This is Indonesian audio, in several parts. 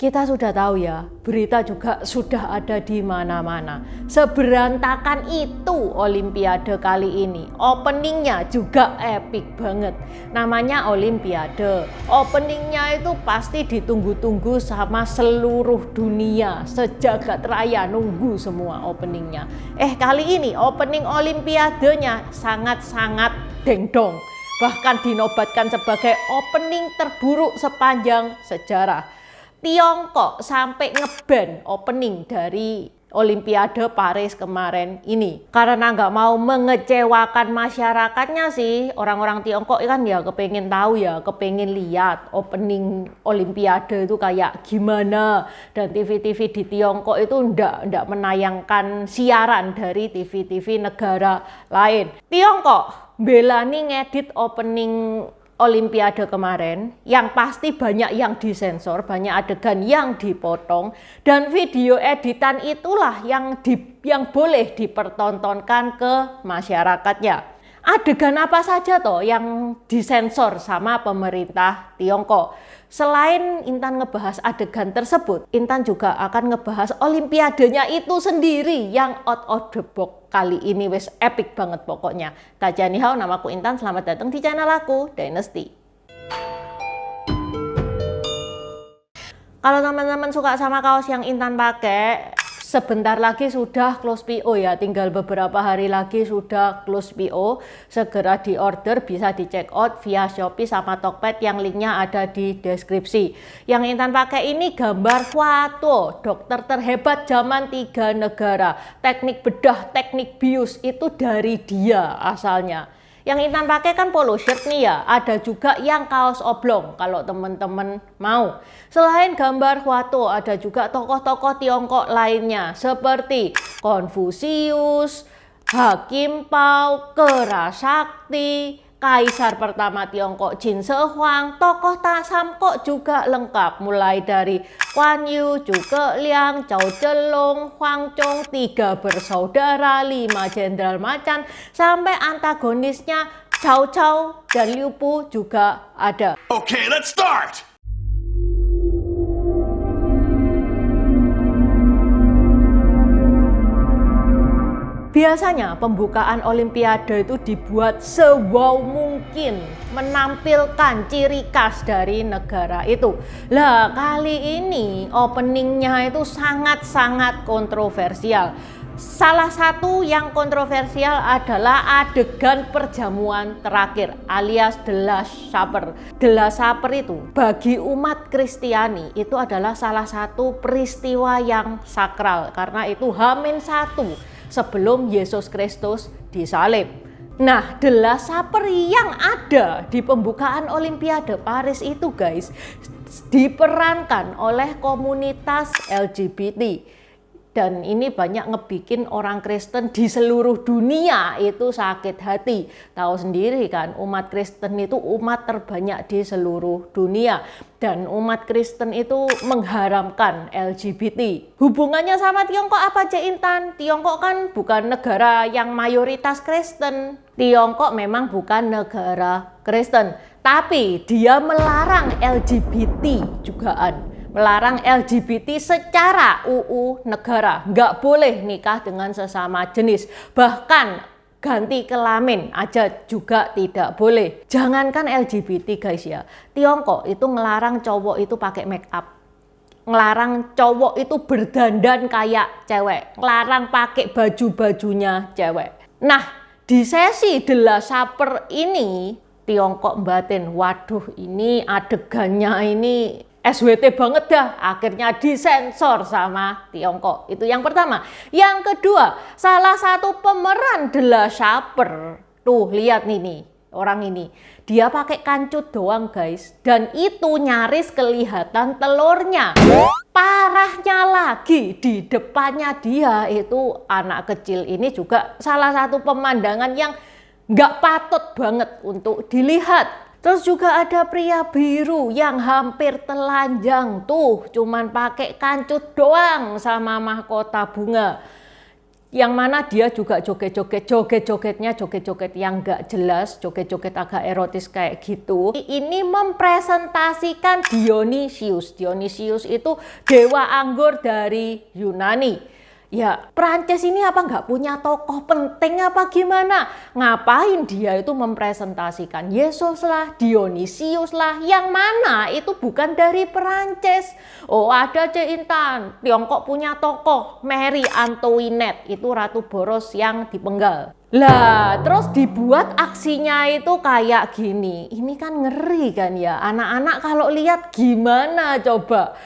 Kita sudah tahu ya, berita juga sudah ada di mana-mana. Seberantakan itu Olimpiade kali ini. Openingnya juga epic banget. Namanya Olimpiade. Openingnya itu pasti ditunggu-tunggu sama seluruh dunia. Sejagat raya nunggu semua openingnya. Kali ini opening Olimpiadenya sangat-sangat dengdong. Bahkan dinobatkan sebagai opening terburuk sepanjang sejarah. Tiongkok sampai ngeban opening dari Olimpiade Paris kemarin ini karena nggak mau mengecewakan masyarakatnya sih. Orang-orang Tiongkok kan ya kepengen tahu ya, kepengen lihat opening Olimpiade itu kayak gimana. Dan TV-TV di Tiongkok itu ndak menayangkan siaran dari TV-TV negara lain. Tiongkok belani ngedit opening Olimpiade kemarin, yang pasti banyak yang disensor, banyak adegan yang dipotong, dan video editan itulah yang boleh dipertontonkan ke masyarakatnya. Adegan apa saja toh yang disensor sama pemerintah Tiongkok? Selain Intan ngebahas adegan tersebut, Intan juga akan ngebahas Olimpiadenya itu sendiri yang out of the box kali ini wes epic banget pokoknya. Tajani hao, namaku Intan, selamat datang di channel aku, Dynasty. Kalau teman-teman suka sama kaos yang Intan pakai, sebentar lagi sudah close PO ya, tinggal beberapa hari lagi sudah close PO. Segera di order, bisa di check out via Shopee sama Tokped yang linknya ada di deskripsi. Yang Intan pakai ini gambar foto dokter terhebat zaman 3 negara. Teknik bedah, teknik bius itu dari dia asalnya. Yang Intan pakai kan polo shirt nih ya, ada juga yang kaos oblong kalau teman-teman mau. Selain gambar foto, ada juga tokoh-tokoh Tiongkok lainnya seperti Konfusius, Hakim Pao, Kera Sakti, Kaisar pertama Tiongkok Qin Shi Huang, tokoh Samkok juga lengkap, mulai dari Guan Yu, Zhuge Liang, Zhao Zhenlong, Huang Zhong, 3 bersaudara, 5 jenderal macan, sampai antagonisnya Cao Cao dan Liu Bu juga ada. Okay, let's start! Biasanya pembukaan Olimpiade itu dibuat sewow mungkin menampilkan ciri khas dari negara itu. Lah kali ini openingnya itu sangat-sangat kontroversial. Salah satu yang kontroversial adalah adegan perjamuan terakhir alias The Last Supper. The Last Supper itu bagi umat Kristiani itu adalah salah satu peristiwa yang sakral karena itu H-1 sebelum Yesus Kristus disalib. Nah, The Last Supper yang ada di pembukaan Olimpiade Paris itu guys, diperankan oleh komunitas LGBT. Dan ini banyak ngebikin orang Kristen di seluruh dunia itu sakit hati. Tahu sendiri kan, umat Kristen itu umat terbanyak di seluruh dunia. Dan umat Kristen itu mengharamkan LGBT. Hubungannya sama Tiongkok apa, Cek Intan? Tiongkok kan bukan negara yang mayoritas Kristen. Tiongkok memang bukan negara Kristen. Tapi dia melarang LGBT jugaan. Melarang LGBT secara UU negara, nggak boleh nikah dengan sesama jenis, bahkan ganti kelamin aja juga tidak boleh. Jangankan LGBT guys ya, Tiongkok itu ngelarang cowok itu pakai make up, ngelarang cowok itu berdandan kayak cewek, ngelarang pakai baju-bajunya cewek. Nah, di sesi The Last Supper ini Tiongkok batin, waduh ini adegannya ini SWT banget dah, akhirnya disensor sama Tiongkok. Itu yang pertama. Yang kedua, salah satu pemeran The Last Supper, tuh lihat nih orang ini, dia pakai kancut doang guys, dan itu nyaris kelihatan telurnya. Parahnya lagi, di depannya dia itu anak kecil ini juga salah satu pemandangan yang nggak patut banget untuk dilihat. Terus juga ada pria biru yang hampir telanjang tuh, cuman pakai kancut doang sama mahkota bunga. yang mana dia juga joget-jogetnya joget-joget yang gak jelas, joget-joget agak erotis kayak gitu. Ini mempresentasikan Dionysius. Dionysius itu dewa anggur dari Yunani. Ya, Prancis ini apa nggak punya tokoh penting apa gimana? Ngapain dia itu mempresentasikan Yesus lah, Dionysius lah, yang mana itu bukan dari Prancis. Oh, ada Cik Intan, Tiongkok punya tokoh Marie Antoinette, itu Ratu Boros yang dipenggal. Lah, terus dibuat aksinya itu kayak gini. Ini kan ngeri kan ya, anak-anak kalau lihat gimana coba?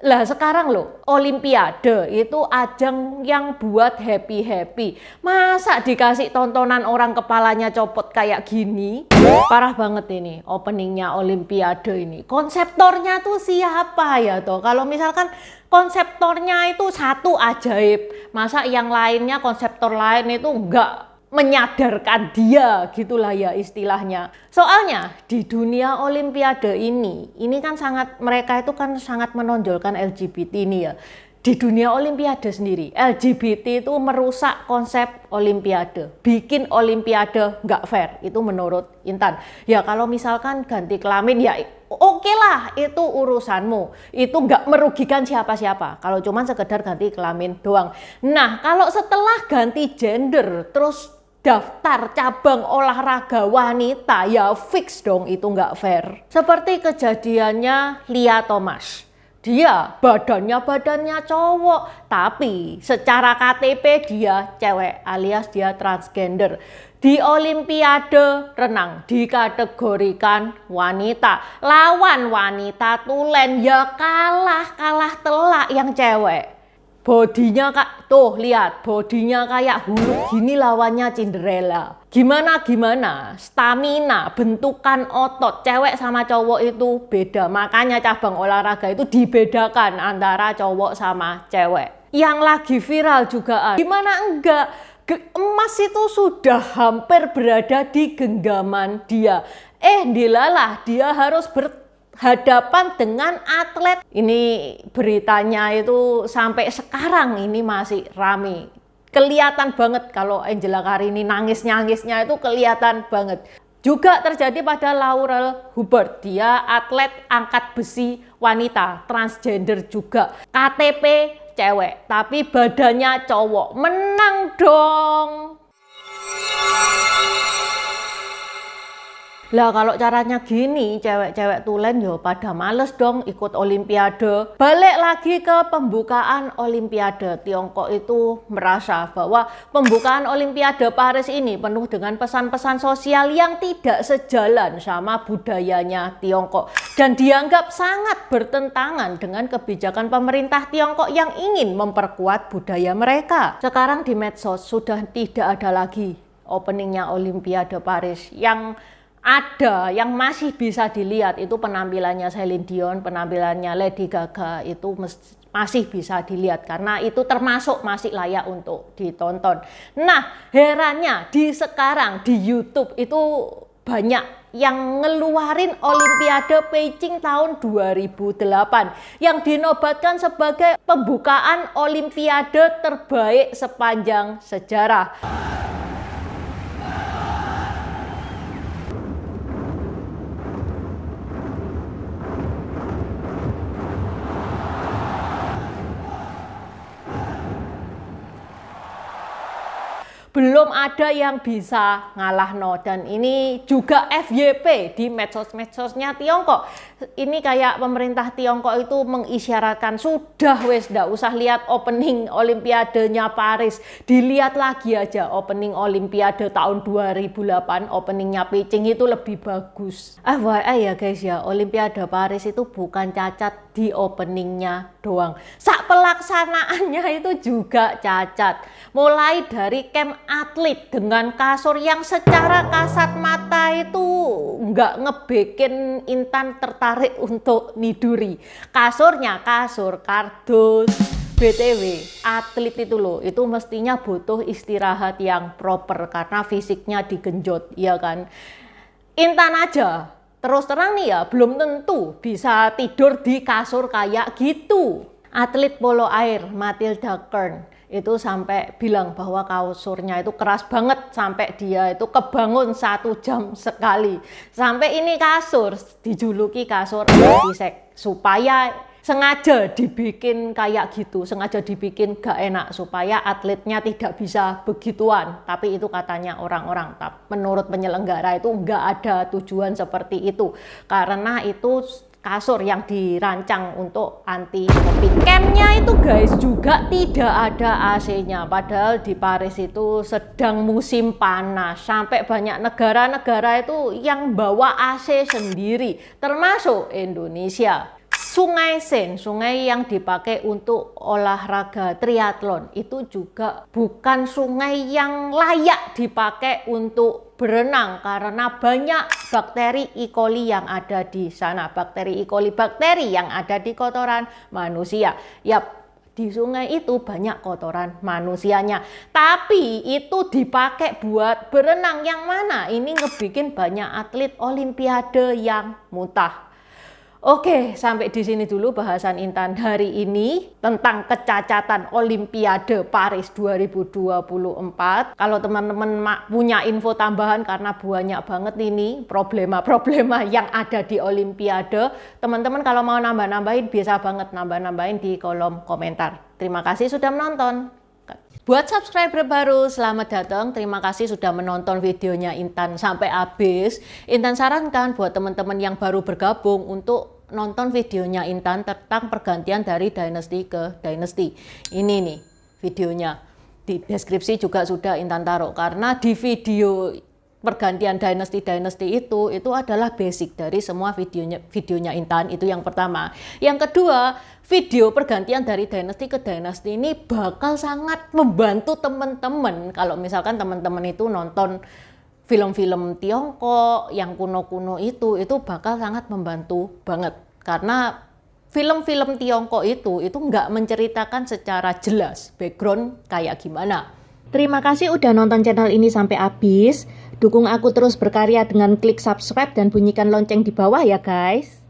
Lah sekarang loh, Olimpiade itu ajang yang buat happy-happy. Masa dikasih tontonan orang kepalanya copot kayak gini? Parah banget ini openingnya Olimpiade ini. Konseptornya tuh siapa ya toh? Kalau misalkan konseptornya itu satu ajaib, masa yang lainnya konseptor lain itu enggak menyadarkan dia, gitulah ya istilahnya. Soalnya di dunia Olimpiade ini kan sangat, mereka itu kan sangat menonjolkan LGBT ini ya. Di dunia Olimpiade sendiri, LGBT itu merusak konsep Olimpiade, bikin Olimpiade nggak fair, itu menurut Intan. Ya kalau misalkan ganti kelamin ya oke lah, itu urusanmu, itu nggak merugikan siapa-siapa, kalau cuma sekedar ganti kelamin doang. Nah kalau setelah ganti gender, terus daftar cabang olahraga wanita, ya fix dong itu nggak fair. Seperti kejadiannya Lia Thomas. Dia badannya cowok, tapi secara KTP dia cewek alias dia transgender. Di Olimpiade renang dikategorikan wanita. Lawan wanita tulen ya kalah telak yang cewek. Bodinya kak, tuh lihat bodinya kayak hulu gini lawannya Cinderella. Gimana, stamina, bentukan otot, cewek sama cowok itu beda. Makanya cabang olahraga itu dibedakan antara cowok sama cewek. Yang lagi viral juga, gimana enggak? Emas itu sudah hampir berada di genggaman dia. Dilalah, dia harus berhadapan dengan atlet. Ini beritanya itu sampai sekarang ini masih rame. Kelihatan banget kalau Angela Karini nangis-nangisnya itu kelihatan banget. Juga terjadi pada Laurel Hubbard, dia atlet angkat besi wanita, transgender juga. KTP cewek, tapi badannya cowok. Menang dong. Lah kalau caranya gini, cewek-cewek tulen yo pada males dong ikut Olimpiade. Balik lagi ke pembukaan Olimpiade. Tiongkok itu merasa bahwa pembukaan Olimpiade Paris ini penuh dengan pesan-pesan sosial yang tidak sejalan sama budayanya Tiongkok. Dan dianggap sangat bertentangan dengan kebijakan pemerintah Tiongkok yang ingin memperkuat budaya mereka. Sekarang di medsos sudah tidak ada lagi openingnya Olimpiade Paris. Yang ada, yang masih bisa dilihat itu penampilannya Celine Dion, penampilannya Lady Gaga, itu masih bisa dilihat karena itu termasuk masih layak untuk ditonton. Nah, herannya di sekarang di YouTube itu banyak yang ngeluarin Olimpiade Beijing tahun 2008 yang dinobatkan sebagai pembukaan Olimpiade terbaik sepanjang sejarah. Belum ada yang bisa ngalahno, dan ini juga FYP di medsos-medsosnya Tiongkok. Ini kayak pemerintah Tiongkok itu mengisyaratkan sudah wes ndak usah lihat opening Olimpiadenya Paris, dilihat lagi aja opening Olimpiade tahun 2008, openingnya Beijing itu lebih bagus. FYI ya guys ya, Olimpiade Paris itu bukan cacat di openingnya doang, sak pelaksanaannya itu juga cacat. Mulai dari camp atlet dengan kasur yang secara kasat mata itu nggak ngebikin Intan tertarik untuk niduri. Kasurnya kasur kardus. BTW, atlet itu loh, itu mestinya butuh istirahat yang proper karena fisiknya digenjot, ya kan? Intan aja, terus terang nih ya, belum tentu bisa tidur di kasur kayak gitu. atlet polo air Matilda Kern itu sampai bilang bahwa kasurnya itu keras banget sampai dia itu kebangun 1 jam sekali. Sampai ini kasur dijuluki kasur antisek supaya sengaja dibikin kayak gitu, sengaja dibikin gak enak supaya atletnya tidak bisa begituan. Tapi itu katanya orang-orang, menurut penyelenggara itu nggak ada tujuan seperti itu karena itu kasur yang dirancang untuk anti COVID. Campnya itu guys juga tidak ada AC-nya, padahal di Paris itu sedang musim panas, sampai banyak negara-negara itu yang bawa AC sendiri, termasuk Indonesia. Sungai Seine, sungai yang dipakai untuk olahraga triathlon, itu juga bukan sungai yang layak dipakai untuk berenang karena banyak bakteri E. coli yang ada di sana. Bakteri E. coli, bakteri yang ada di kotoran manusia. Yap, di sungai itu banyak kotoran manusianya. Tapi itu dipakai buat berenang, yang mana ini ngebikin banyak atlet olimpiade yang muntah. Oke, sampai di sini dulu bahasan Intan hari ini tentang kecacatan Olimpiade Paris 2024. Kalau teman-teman punya info tambahan karena banyak banget ini problema-problema yang ada di Olimpiade, teman-teman kalau mau nambah-nambahin bisa banget nambah-nambahin di kolom komentar. Terima kasih sudah menonton. Buat subscriber baru, selamat datang. Terima kasih sudah menonton videonya Intan sampai habis. Intan sarankan buat teman-teman yang baru bergabung untuk nonton videonya Intan tentang pergantian dari dynasty ke dynasty. Ini nih videonya. Di deskripsi juga sudah Intan taruh. Karena di video pergantian dynasty itu adalah basic dari semua videonya Intan. Itu yang pertama. Yang kedua, video pergantian dari dynasty ke dynasty ini bakal sangat membantu teman-teman kalau misalkan teman-teman itu nonton film-film Tiongkok yang kuno-kuno itu bakal sangat membantu banget karena film-film Tiongkok itu nggak menceritakan secara jelas background kayak gimana. Terima kasih udah nonton channel ini sampai habis. Dukung aku terus berkarya dengan klik subscribe dan bunyikan lonceng di bawah ya guys.